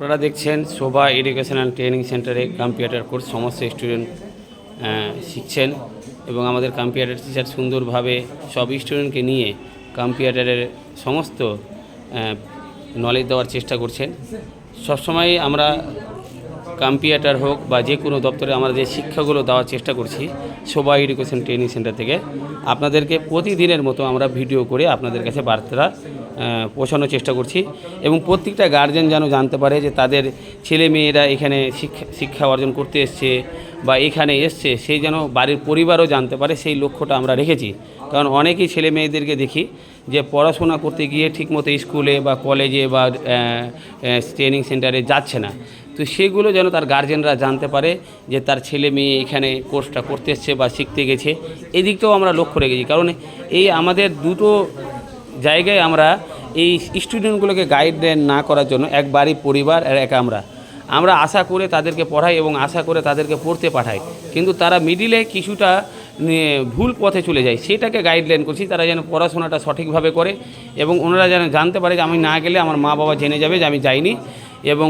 আপনারা দেখছেন শোভা educational training সেন্টারে কম্পিউটার কোর্স সমস্ত স্টুডেন্ট শিখছেন এবং আমাদের কম্পিউটার টিচার সুন্দরভাবে সব স্টুডেন্টকে নিয়ে কম্পিউটারের সমস্ত নলেজ দেওয়ার চেষ্টা করছেন। সবসময় আমরা কম্পিউটার হোক বা যে কোনো দপ্তরে আমরা যে শিক্ষাগুলো দেওয়ার চেষ্টা করছি শোভা এডুকেশন ট্রেনিং সেন্টার থেকে আপনাদেরকে প্রতিদিনের মতো আমরা ভিডিও করে আপনাদের কাছে বার্তা পৌঁছানোর চেষ্টা করছি এবং প্রত্যেকটা গার্জেন যেন জানতে পারে যে তাদের ছেলে মেয়েরা এখানে শিক্ষা অর্জন করতে এসছে বা এখানে এসছে সেই যেন বাড়ির পরিবারও জানতে পারে, সেই লক্ষ্যটা আমরা রেখেছি। কারণ অনেকেই ছেলে মেয়েদেরকে দেখি যে পড়াশোনা করতে গিয়ে ঠিকমতো স্কুলে বা কলেজে বা ট্রেনিং সেন্টারে যাচ্ছে না, তো সেগুলো যেন তার গার্জেনরা জানতে পারে যে তার ছেলে মেয়ে এখানে কোর্সটা করতে এসছে বা শিখতে গেছে। এই দিকটাও আমরা লক্ষ্য রেখেছি, কারণ এই আমাদের দুটো জায়গায় আমরা এই স্টুডেন্টগুলোকে গাইডলাইন না করার জন্য এক বাড়ি পরিবার আর এক আমরা আশা করে তাদেরকে পড়াই এবং আশা করে তাদেরকে পড়তে পাঠাই, কিন্তু তারা মিডিলে কিছুটা ভুল পথে চলে যায়, সেটাকে গাইডলাইন করছি তারা যেন পড়াশোনাটা সঠিকভাবে করে এবং ওনারা যেন জানতে পারে যে আমি না গেলে আমার মা বাবা জেনে যাবে যে আমি যাইনি। এবং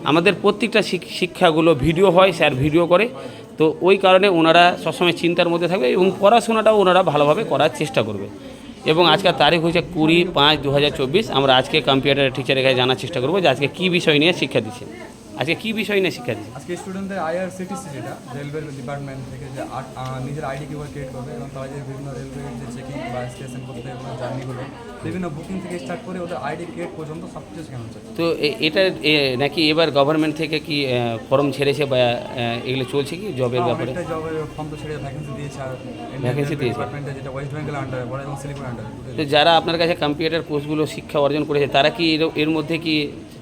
আমাদের প্রত্যেকটা শিক্ষাগুলো ভিডিও হয়, স্যার ভিডিও করে, তো ওই কারণে ওনারা সবসময় চিন্তার মধ্যে থাকবে এবং পড়াশোনাটাও ওনারা ভালোভাবে করার চেষ্টা করবে। এবং আজকের তারিখ হচ্ছে 20-5-2024। আমরা আজকে কম্পিউটার টিচারের কাছে জানার চেষ্টা করবো যে আজকে কী বিষয় নিয়ে শিক্ষা দিচ্ছেন, আজকে কী বিষয় নিয়ে শিক্ষা দিচ্ছেন। আজকে স্টুডেন্টদের আইআরসিটিসি যেটা রেলওয়ে ডিপার্টমেন্ট থেকে যে নিজের আইডি কীভাবে ক্রিয়েট করবে এবং তারা যে বিভিন্ন রেলওয়ে যে চেকিং বা স্টেশন করতে জার্নিগুলো বিভিন্ন বুকিং থেকে স্টার্ট করে ওদের আইডি ক্রিয়েট পর্যন্ত সব কিছু শেখানো হচ্ছে। তো এটা নাকি এবার গভর্নমেন্ট থেকে কি ফর্ম ছেড়েছে বা এগুলো চলছে কি জবের ব্যাপারে? জবের ফর্ম তো ছেড়ে ভ্যাকেন্সি দিয়েছে, আর ভ্যাকেন্সি দিয়েছে ডিপার্টমেন্টে যেটা ওয়েস্ট বেঙ্গল আন্ডারে পড়ে এবং শিলিগুড়ি আন্ডারে। তো যারা আপনার কাছে কম্পিউটার কোর্সগুলো শিক্ষা অর্জন করেছে তারা কি এর মধ্যে কি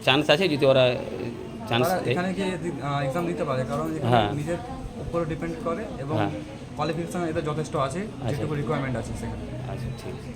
চান্স আছে যদি ওরা চান্স এখানে গিয়ে এক্সাম দিতে পারে, কারণ নিজের উপরে ডিপেন্ড করে এবং কোয়ালিফিকেশন এটা যথেষ্ট আছে, যেটুকু রিকোয়ারমেন্ট আছে সেখানে। আচ্ছা, ঠিক আছে।